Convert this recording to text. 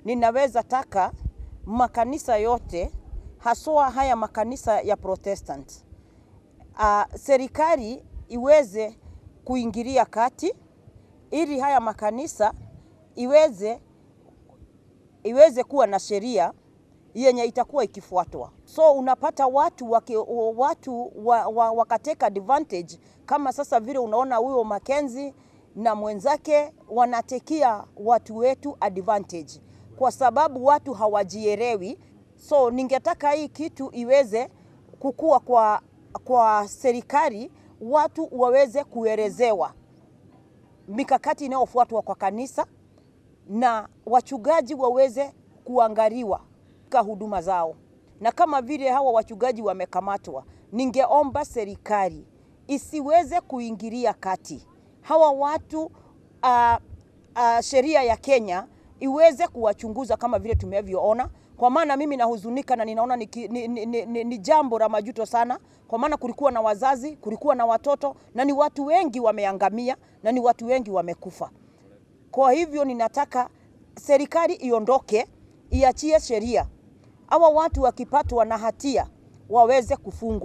ninaweza taka makanisa yote, haswa haya makanisa ya Protestant, serikali iweze kuingilia kati ili haya makanisa iweze kuwa na sheria yenye itakuwa ikifuatwa. So unapata watu wakateka advantage, kama sasa vile unaona huyo Mackenzie na mwenzake wanatekia watu wetu advantage kwa sababu watu hawajielewi. So ningetaka hii kitu iweze kukua kwa serikali, watu waweze kuelezewa mikakati inayofuatwa kwa kanisa na wachungaji waweze kuangaliwa kwa huduma zao. Na kama vile hawa wachungaji wamekamatwa, ningeomba serikali isiweze kuingilia kati. Hawa watu sheria ya Kenya iweze kuwachunguza kama vile tumevyoona, kwa maana mimi nahuzunika na ninaona ni jambo la majuto sana, kwa maana kulikuwa na wazazi, kulikuwa na watoto, na ni watu wengi wameangamia na ni watu wengi wamekufa. Kwa hivyo ninataka serikali iondoke, iachie sheria. Hawa watu wakipatwa na hatia waweze kufungwa.